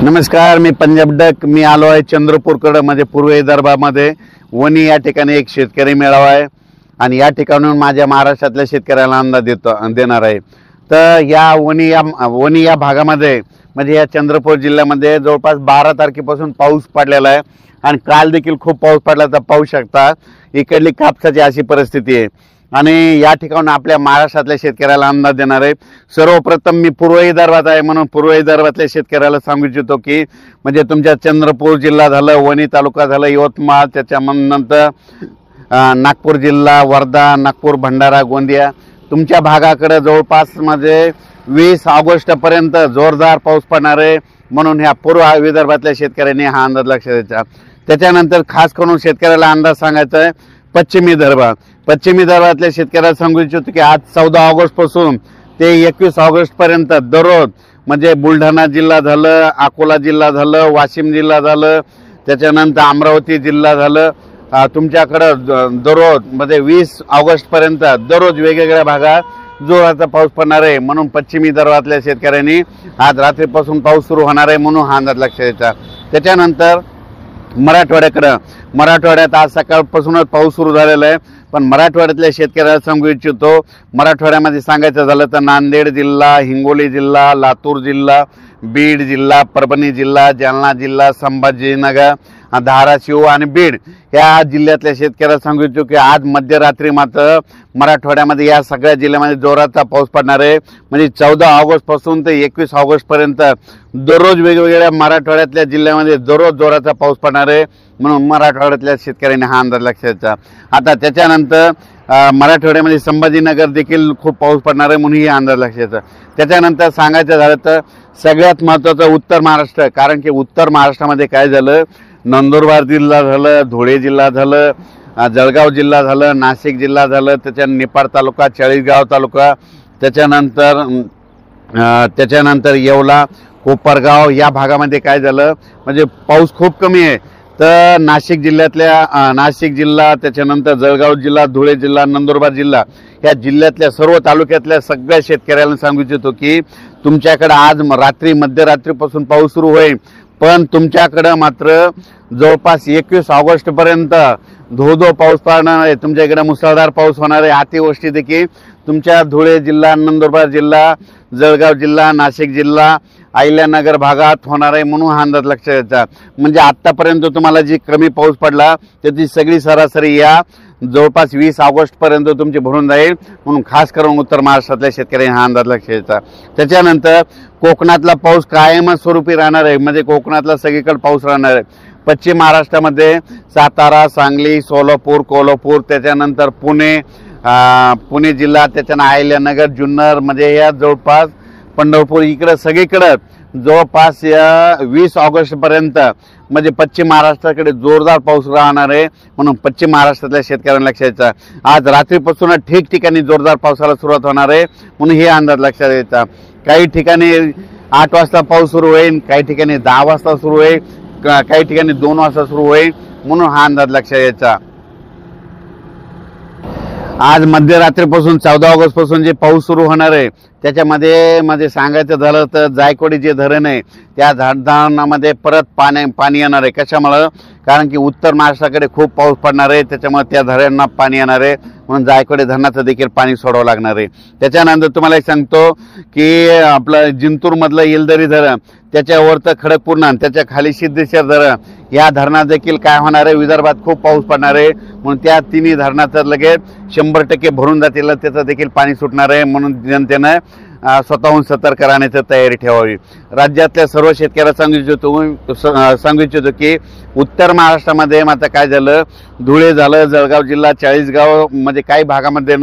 नमस्कार, मी पंजाब डक. मी आलो आहे चंद्रपूरकडे, म्हणजे पूर्व विदर्भामध्ये वणी या ठिकाणी एक शेतकरी मेळावा आहे आणि या ठिकाणून माझ्या महाराष्ट्रातल्या शेतकऱ्याला अंदाज देणार आहे. तर या वणी या भागामध्ये म्हणजे या चंद्रपूर जिल्ह्यामध्ये जवळपास 12 तारखेपासून पाऊस पडलेला आहे आणि काल देखील खूप पाऊस पडला. तर पाहू शकता इकडली कापसाची अशी परिस्थिती आहे आणि या ठिकाणी आपल्या महाराष्ट्रातल्या शेतकऱ्याला अंदाज देणार आहे. सर्वप्रथम मी पूर्व विदर्भात आहे म्हणून पूर्व विदर्भातल्या शेतकऱ्याला सांगू इच्छितो की म्हणजे तुमच्या चंद्रपूर जिल्हा झालं, वणी तालुका झालं, यवतमाळ, त्याच्यानंतर नागपूर जिल्हा, वर्धा, नागपूर, भंडारा, गोंदिया, तुमच्या भागाकडे जवळपास म्हणजे 20 ऑगस्टपर्यंत जोरदार पाऊस पडणार आहे. म्हणून ह्या पूर्व विदर्भातल्या शेतकऱ्यांनी हा अंदाज लक्षात द्यायचा. त्याच्यानंतर खास करून शेतकऱ्याला अंदाज सांगायचा आहे पश्चिमी विदर्भातल्या शेतकऱ्याला सांगू इच्छितो की आज 14 ऑगस्टपासून ते 21 ऑगस्टपर्यंत दररोज म्हणजे बुलढाणा जिल्हा झालं, अकोला जिल्हा झालं, वाशिम जिल्हा झालं, त्याच्यानंतर अमरावती जिल्हा झालं, तुमच्याकडं दररोज म्हणजे 20 ऑगस्टपर्यंत दररोज वेगवेगळ्या भागात जोराचा पाऊस पडणार आहे. म्हणून पश्चिमी विदर्भातल्या शेतकऱ्यांनी आज रात्रीपासून पाऊस सुरू होणार आहे म्हणून हा अंदाज लक्षात द्यायचा. त्याच्यानंतर मराठवाड्यात आज सकाळपासूनच पाऊस सुरू झालेला आहे. पण मराठवाड्यातल्या शेतकऱ्याला सांगू इच्छितो, मराठवाड्यामध्ये सांगायचं झालं तर नांदेड जिल्हा, हिंगोली जिल्हा, लातूर जिल्हा, बीड जिल्हा, परभणी जिल्हा, जालना जिल्हा, संभाजीनगर, धाराशिव आणि बीड या जिल्ह्यातल्या शेतकऱ्याला सांगू इच्छितो की आज मध्यरात्री मात्र मराठवाड्यामध्ये या सगळ्या जिल्ह्यामध्ये जोराचा पाऊस पडणार आहे. म्हणजे 14 ऑगस्टपासून ते 21 ऑगस्टपर्यंत दररोज वेगवेगळ्या मराठवाड्यातल्या जिल्ह्यामध्ये दररोज जोराचा पाऊस पडणार आहे. म्हणून मराठवाड्यातल्या शेतकऱ्यांनी हा अंदाज लक्षात द्यायचा. आता त्याच्यानंतर मराठवाड्यामध्ये संभाजीनगर देखील खूप पाऊस पडणार आहे म्हणून ही अंदाज लक्षात द्यायचा. त्याच्यानंतर सांगायचं झालं तर सगळ्यात महत्त्वाचं उत्तर महाराष्ट्र, कारण की उत्तर महाराष्ट्रामध्ये काय झालं, नंदुरबार जिल्हा झालं, धुळे जिल्हा झालं, जळगाव जिल्हा झालं, नाशिक जिल्हा झालं, त्याच्यानंतर निपाड तालुका, चाळीसगाव तालुका, त्याच्यानंतर येवला, कोपरगाव या भागामध्ये काय झालं म्हणजे पाऊस खूप कमी आहे. तर नाशिक जिल्हा, त्याच्यानंतर जळगाव जिल्हा, धुळे जिल्हा, नंदुरबार जिल्हा या जिल्ह्यातल्या सर्व तालुक्यातल्या सगळ्या शेतकऱ्यांना सांगू इच्छितो की तुमच्याकडे आज मध्यरात्रीपासून पाऊस सुरू होईल. पण तुमच्याकडं मात्र जवळपास 21 ऑगस्टपर्यंत धो पाऊस पडणार आहे. तुमच्या इकडे मुसळधार पाऊस होणार आहे. अतिवृष्टी देखील तुमच्या धुळे जिल्हा, नंदुरबार जिल्हा, जळगाव जिल्हा, नाशिक जिल्हा, अहिल्यानगर भागात होणार आहे म्हणून हा अंदाज लक्षात द्यायचा. म्हणजे आत्तापर्यंत तुम्हाला जी कमी पाऊस पडला त्याची सगळी सरासरी या जवळपास 20 ऑगस्टपर्यंत तुमची भरून जाईल. म्हणून खास करून उत्तर महाराष्ट्रातल्या शेतकऱ्यांनी हा अंदाज लक्षात द्यायचा. त्याच्यानंतर कोकणातला पाऊस कायमच स्वरूपी राहणार आहे. म्हणजे कोकणातला सगळीकडे पाऊस राहणार आहे. पश्चिम महाराष्ट्रामध्ये सातारा, सांगली, सोलापूर, कोल्हापूर, त्याच्यानंतर पुणे जिल्हा, त्याच्यानंतर अहिल्यानगर, जुन्नर म्हणजे या जवळपास पंढरपूर इकडं सगळीकडं जवळपास या 20 ऑगस्टपर्यंत म्हणजे पश्चिम महाराष्ट्राकडे जोरदार पाऊस राहणार आहे. म्हणून पश्चिम महाराष्ट्रातल्या शेतकऱ्यांना लक्षात द्यायचा. आज रात्रीपासून ठिकठिकाणी जोरदार पावसाला सुरुवात होणार आहे म्हणून हे अंदाज लक्षात द्यायचा. काही ठिकाणी 8 वाजता पाऊस सुरू होईल, काही ठिकाणी 10 वाजता सुरू होईल, काही ठिकाणी 2 वाजता सुरू होईल म्हणून हा अंदाज लक्षात द्यायचा. आज मध्यरात्रीपासून 14 ऑगस्टपासून जे पाऊस सुरू होणार आहे त्याच्यामध्ये सांगायचं झालं तर जायकवाडी जे धरण आहे त्या धरणामध्ये परत पाणी येणार आहे. कशामुळं, कारण की उत्तर महाराष्ट्राकडे खूप पाऊस पडणार आहे त्याच्यामुळे त्या धरणांना पाणी येणार आहे म्हणून जायकवाडी धरणाचं देखील पाणी सोडावं लागणार आहे. त्याच्यानंतर तुम्हाला एक सांगतो की आपलं जिंतूरमधलं येलदरी धरण, त्याच्यावरचं खडकपूर्णा, त्याच्या खाली सिद्धेश्वर धरण या धरणात देखील काय होणार आहे, विदर्भात खूप पाऊस पडणार आहे म्हणून त्या तिन्ही धरणाचं लगेच 100% भरून जातील, त्याचं देखील पाणी सुटणार आहे. म्हणून जनतेनं स्वतःहून सतर्क राहण्याची तयारी ठेवावी. राज्यातल्या सर्व शेतकऱ्याला सांगू इच्छितो की उत्तर महाराष्ट्रामध्ये मात्र काय झालं, धुळे झालं, जळगाव जिल्हा, चाळीसगाव म्हणजे काही भागामध्ये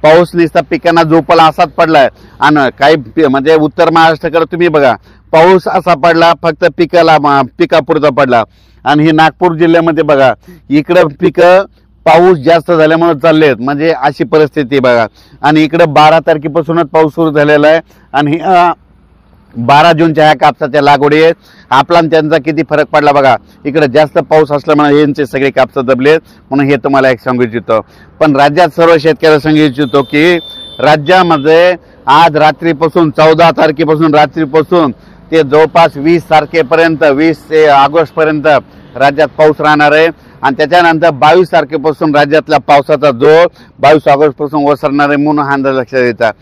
पाऊस नुसता पिकांना झोपला असाच पडलाय आणि काही म्हणजे उत्तर महाराष्ट्राकडे तुम्ही बघा पाऊस असा पडला फक्त पिकापुरता पडला. आणि हे नागपूर जिल्ह्यामध्ये बघा इकडं पिकं पाऊस जास्त झाल्यामुळे चालले आहेत म्हणजे अशी परिस्थिती बघा. आणि इकडं 12 तारखेपासूनच पाऊस सुरू झालेला आहे आणि 12 जूनच्या ह्या कापसाच्या लागवडी आहेत. आपला त्यांचा किती फरक पडला बघा. इकडे जास्त पाऊस असल्यामुळे यांचे सगळे कापसा दबलेत म्हणून हे तुम्हाला एक सांगू इच्छितो. पण राज्यात सर्व शेतकऱ्यांना सांगू इच्छितो की राज्यामध्ये आज रात्रीपासून 14 तारखेपासून रात्रीपासून ते जवळपास 20 तारखेपर्यंत 20 ऑगस्टपर्यंत राज्यात पाऊस राहणार आहे आणि त्याच्यानंतर 22 तारखेपासून राज्यातल्या पावसाचा जोर 22 ऑगस्टपासून ओसरणार आहे म्हणून हा अंदाज लक्षात येतात।